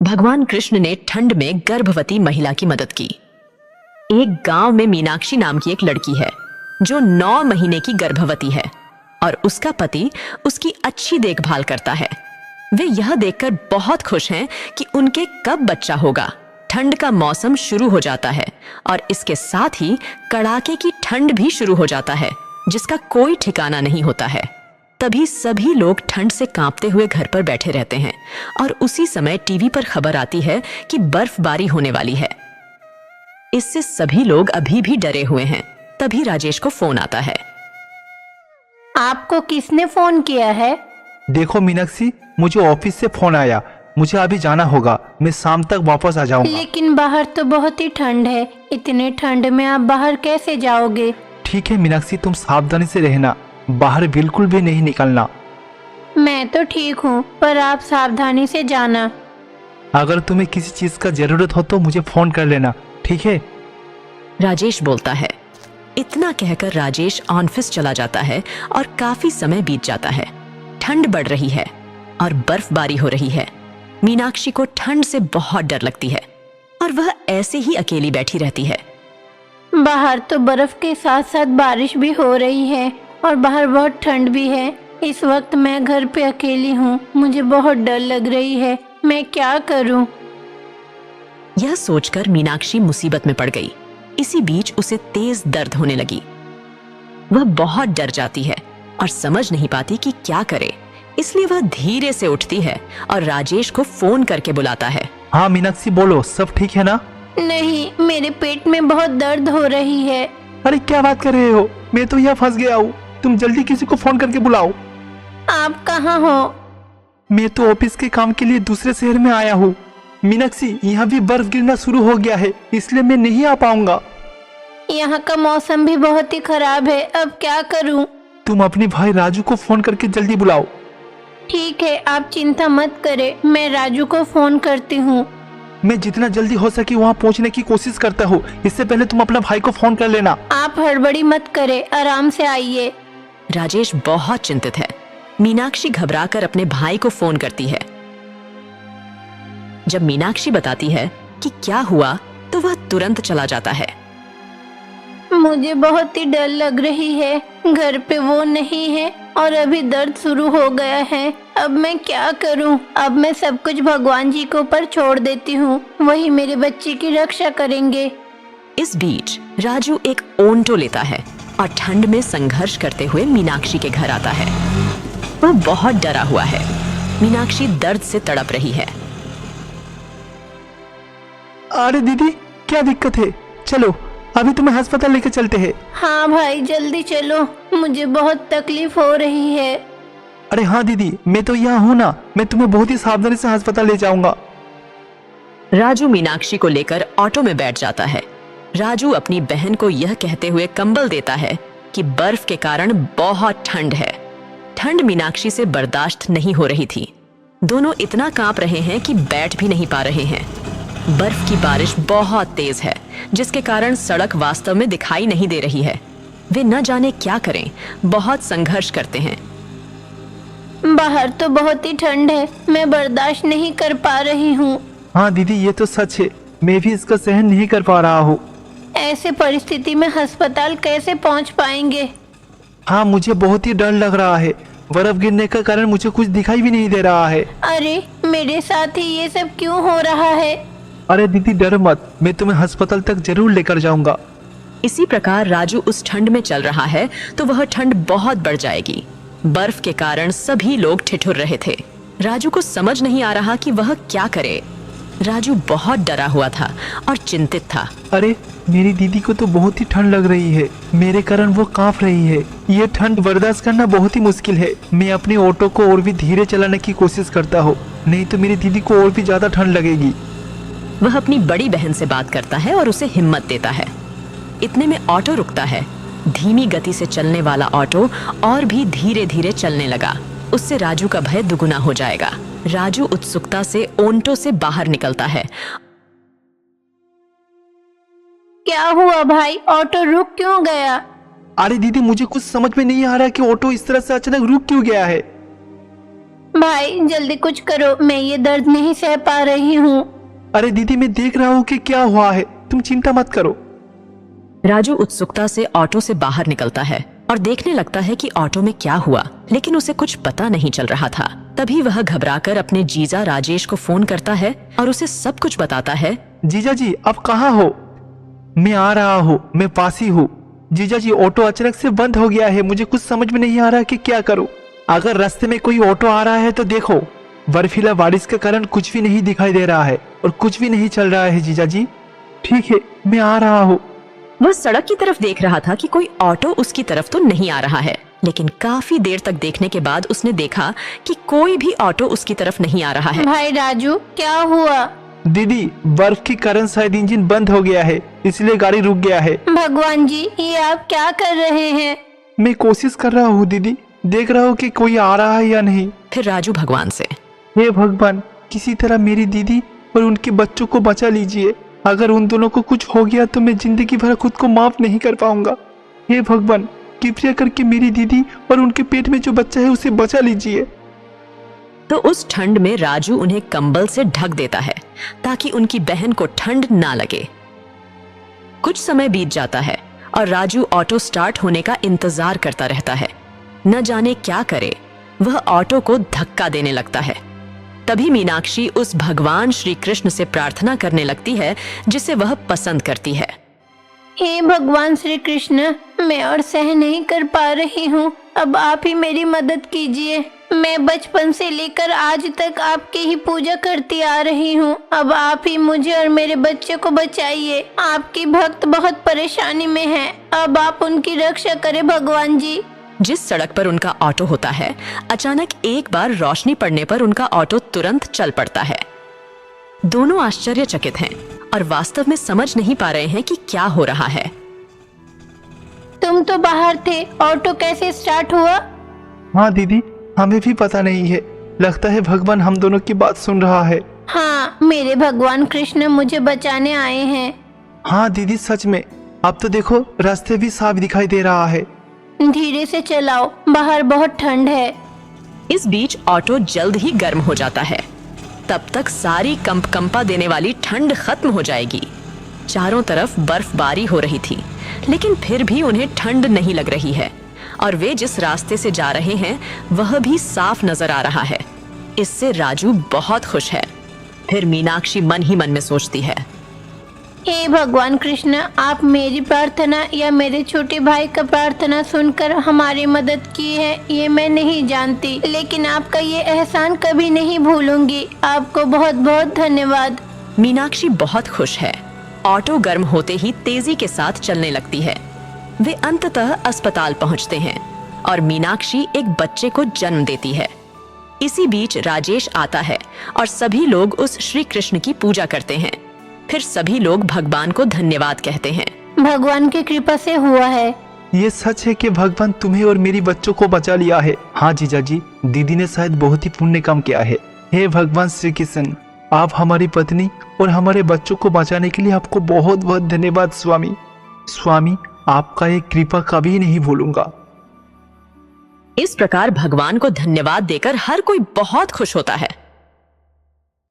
भगवान कृष्ण ने ठंड में गर्भवती महिला की मदद की। एक गांव में मीनाक्षी नाम की एक लड़की है जो 9 महीने की गर्भवती है और उसका पति उसकी अच्छी देखभाल करता है। वे यह देखकर बहुत खुश हैं कि उनके कब बच्चा होगा। ठंड का मौसम शुरू हो जाता है और इसके साथ ही कड़ाके की ठंड भी शुरू हो जाता है जिसका कोई ठिकाना नहीं होता है। तभी सभी लोग ठंड से कांपते हुए घर पर बैठे रहते हैं और उसी समय टीवी पर खबर आती है कि बर्फबारी होने वाली है। इससे सभी लोग अभी भी डरे हुए हैं। तभी राजेश को फोन आता है। आपको किसने फोन किया है? देखो मीनाक्षी, मुझे ऑफिस से फोन आया। मुझे अभी जाना होगा, मैं शाम तक वापस आ जाऊंगा। लेकिन बाहर तो बहुत ही ठंड है। इतने ठंड में आप बाहर कैसे जाओगे? ठीक है मीनाक्षी, तुम सावधानी से रहना, बाहर बिल्कुल भी नहीं निकलना। मैं तो ठीक हूँ, पर आप सावधानी से जाना। अगर तुम्हें किसी चीज का जरूरत हो तो मुझे फोन कर लेना, ठीक है? राजेश बोलता है। इतना कहकर राजेश ऑफिस चला जाता है और काफी समय बीत जाता है। ठंड बढ़ रही है और बर्फबारी हो रही है। मीनाक्षी को ठंड से बहुत डर लगती है और वह ऐसे ही अकेली बैठी रहती है। बाहर तो बर्फ के साथ साथ बारिश भी हो रही है और बाहर बहुत ठंड भी है। इस वक्त मैं घर पे अकेली हूँ, मुझे बहुत डर लग रही है। मैं क्या करूँ? यह सोचकर मीनाक्षी मुसीबत में पड़ गई। इसी बीच उसे तेज दर्द होने लगी। वह बहुत डर जाती है और समझ नहीं पाती कि क्या करे। इसलिए वह धीरे से उठती है और राजेश को फोन करके बुलाता है। हाँ मीनाक्षी, बोलो, सब ठीक है ना? नहीं, मेरे पेट में बहुत दर्द हो रही है। अरे क्या बात कर रहे हो? मैं तो यहाँ फंस गया हूँ। तुम जल्दी किसी को फोन करके बुलाओ। आप कहाँ हो? मैं तो ऑफिस के काम के लिए दूसरे शहर में आया हूँ। मीनाक्षी, यहाँ भी बर्फ गिरना शुरू हो गया है, इसलिए मैं नहीं आ पाऊंगा। यहाँ का मौसम भी बहुत ही खराब है, अब क्या करूँ? तुम अपने भाई राजू को फोन करके जल्दी बुलाओ। ठीक है, आप चिंता मत करें, मैं राजू को फोन करती हूँ। मैं जितना जल्दी हो सके वहाँ पहुँचने की कोशिश करता हूँ। इससे पहले तुम अपना भाई को फोन कर लेना। आप हड़बड़ी मत करें, आराम से आइए। राजेश बहुत चिंतित है। मीनाक्षी घबराकर अपने भाई को फोन करती है। जब मीनाक्षी बताती है कि क्या हुआ तो वह तुरंत चला जाता है। मुझे बहुत ही डर लग रही है, घर पे वो नहीं है और अभी दर्द शुरू हो गया है। अब मैं क्या करूं? अब मैं सब कुछ भगवान जी के ऊपर छोड़ देती हूँ, वही मेरे बच्चे की रक्षा करेंगे। इस बीच राजू एक ओंटो लेता है और ठंड में संघर्ष करते हुए मीनाक्षी के घर आता है। वह बहुत डरा हुआ है। मीनाक्षी दर्द से तड़प रही है। अरे दीदी, क्या दिक्कत है? चलो अभी तुम्हें अस्पताल लेके चलते हैं। हाँ भाई, जल्दी चलो, मुझे बहुत तकलीफ हो रही है। अरे हाँ दीदी, मैं तो यहाँ हूँ ना, मैं तुम्हें बहुत ही सावधानी से अस्पताल ले जाऊंगा। राजू मीनाक्षी को लेकर ऑटो में बैठ जाता है। राजू अपनी बहन को यह कहते हुए कंबल देता है कि बर्फ के कारण बहुत ठंड है। ठंड मीनाक्षी से बर्दाश्त नहीं हो रही थी। दोनों इतना कांप रहे हैं कि बैठ भी नहीं पा रहे हैं। बर्फ की बारिश बहुत तेज है जिसके कारण सड़क वास्तव में दिखाई नहीं दे रही है। वे न जाने क्या करें, बहुत संघर्ष करते हैं। बाहर तो बहुत ही ठंड है, मैं बर्दाश्त नहीं कर पा रही हूँ। हाँ दीदी, ये तो सच है, मैं भी इसका सहन नहीं कर पा रहा हूँ। ऐसे परिस्थिति में अस्पताल कैसे पहुँच पाएंगे? हाँ, मुझे बहुत ही डर लग रहा है। बर्फ गिरने के कारण मुझे कुछ दिखाई भी नहीं दे रहा है। अरे मेरे साथ ही ये सब क्यों हो रहा है? अरे दीदी डर मत, मैं तुम्हें अस्पताल तक जरूर लेकर जाऊंगा। इसी प्रकार राजू उस ठंड में चल रहा है तो वह ठंड बहुत बढ़ जाएगी। बर्फ के कारण सभी लोग ठिठुर रहे थे। राजू को समझ नहीं आ रहा कि वह क्या करे। राजू बहुत डरा हुआ था और चिंतित था। अरे मेरी दीदी को तो बहुत ही ठंड लग रही है, मेरे कारण वो कांप रही है। ये ठंड बर्दाश्त करना बहुत ही मुश्किल है। मैं अपने ऑटो को और भी धीरे चलाने की कोशिश करता हूँ, नहीं तो मेरी दीदी को और भी ज्यादा ठंड लगेगी। वह अपनी बड़ी बहन से बात करता है और उसे हिम्मत देता है। इतने में ऑटो रुकता है। धीमी गति से चलने वाला ऑटो और भी धीरे धीरे चलने लगा। उससे राजू का भय दुगुना हो जाएगा। राजू उत्सुकता से ओंटो से बाहर निकलता है। क्या हुआ भाई, ऑटो रुक क्यों गया? अरे दीदी, मुझे कुछ समझ में नहीं आ रहा कि ऑटो इस तरह से अचानक रुक क्यों गया है। भाई जल्दी कुछ करो, मैं ये दर्द नहीं सह पा रही हूँ। अरे दीदी, मैं देख रहा हूँ कि क्या हुआ है, तुम चिंता मत करो। राजू उत्सुकता से ऑटो से बाहर निकलता है और देखने लगता है कि ऑटो में क्या हुआ, लेकिन उसे कुछ पता नहीं चल रहा था। तभी वह घबराकर अपने जीजा राजेश को फोन करता है और उसे सब कुछ बताता है। जीजा जी, आप कहाँ हो? मैं आ रहा हूँ, मैं पास ही हूँ। जीजा जी, ऑटो अचानक से बंद हो गया है, मुझे कुछ समझ में नहीं आ रहा कि क्या करूँ। अगर रास्ते में कोई ऑटो आ रहा है तो देखो, बर्फीला बारिश के कारण कुछ भी नहीं दिखाई दे रहा है और कुछ भी नहीं चल रहा है। जीजा जी, ठीक है, मैं आ रहा हूँ। वह सड़क की तरफ देख रहा था कि कोई ऑटो उसकी तरफ तो नहीं आ रहा है, लेकिन काफी देर तक देखने के बाद उसने देखा कि कोई भी ऑटो उसकी तरफ नहीं आ रहा है। भाई राजू, क्या हुआ? दीदी, बर्फ के कारण शायद इंजन बंद हो गया है, इसलिए गाड़ी रुक गया है। भगवान जी, ये आप क्या कर रहे हैं? मैं कोशिश कर रहा हूँ दीदी, देख रहा हूँ कि कोई आ रहा है या नहीं। फिर राजू भगवान से, हे भगवान, किसी तरह मेरी दीदी और उनके बच्चों को बचा लीजिए। अगर उन दोनों को कुछ हो गया तो मैं जिंदगी भर खुद को माफ नहीं कर पाऊंगा। हे भगवान, कृपया करके मेरी दीदी और उनके पेट में जो बच्चा है उसे बचा लीजिए। तो उस ठंड में राजू उन्हें कंबल से ढक देता है ताकि उनकी बहन को ठंड ना लगे। कुछ समय बीत जाता है और राजू ऑटो स्टार्ट होने का इंतजार करता रहता है। न जाने क्या करे, वह ऑटो को धक्का देने लगता है। तभी मीनाक्षी उस भगवान श्री कृष्ण से प्रार्थना करने लगती है जिसे वह पसंद करती है। हे भगवान श्री कृष्ण, मैं और सह नहीं कर पा रही हूँ, अब आप ही मेरी मदद कीजिए। मैं बचपन से लेकर आज तक आपकी ही पूजा करती आ रही हूँ, अब आप ही मुझे और मेरे बच्चे को बचाइए। आपकी भक्त बहुत परेशानी में है, अब आप उनकी रक्षा करें भगवान जी। जिस सड़क पर उनका ऑटो होता है, अचानक एक बार रोशनी पड़ने पर उनका ऑटो तुरंत चल पड़ता है। दोनों आश्चर्यचकित हैं और वास्तव में समझ नहीं पा रहे हैं कि क्या हो रहा है। तुम तो बाहर थे, ऑटो कैसे स्टार्ट हुआ? हाँ दीदी, हमें भी पता नहीं है, लगता है भगवान हम दोनों की बात सुन रहा है। हाँ, मेरे भगवान कृष्ण मुझे बचाने आए हैं। हाँ दीदी, सच में। अब तो देखो, रास्ते भी साफ दिखाई दे रहा है। धीरे से चलाओ, बाहर बहुत ठंड है। इस बीच ऑटो जल्द ही गर्म हो जाता है। तब तक सारी कंपा देने वाली ठंड खत्म हो जाएगी। चारों तरफ बर्फबारी हो रही थी, लेकिन फिर भी उन्हें ठंड नहीं लग रही है और वे जिस रास्ते से जा रहे हैं वह भी साफ नजर आ रहा है। इससे राजू बहुत खुश है। फिर मीनाक्षी मन ही मन में सोचती है, हे भगवान कृष्ण, आप मेरी प्रार्थना या मेरे छोटे भाई का प्रार्थना सुनकर हमारी मदद की है, ये मैं नहीं जानती, लेकिन आपका ये एहसान कभी नहीं भूलूंगी। आपको बहुत बहुत धन्यवाद। मीनाक्षी बहुत खुश है। ऑटो गर्म होते ही तेजी के साथ चलने लगती है। वे अंततः अस्पताल पहुंचते हैं और मीनाक्षी एक बच्चे को जन्म देती है। इसी बीच राजेश आता है और सभी लोग उस श्री कृष्ण की पूजा करते हैं। फिर सभी लोग भगवान को धन्यवाद कहते हैं। भगवान की कृपा से हुआ है। ये सच है कि भगवान तुम्हें और मेरी बच्चों को बचा लिया है। हाँ जीजा जी, दीदी ने शायद बहुत ही पुण्य काम किया है। हे भगवान श्री कृष्ण, आप हमारी पत्नी और हमारे बच्चों को बचाने के लिए आपको बहुत बहुत धन्यवाद स्वामी। स्वामी, आपका ये कृपा कभी नहीं भूलूंगा। इस प्रकार भगवान को धन्यवाद देकर हर कोई बहुत खुश होता है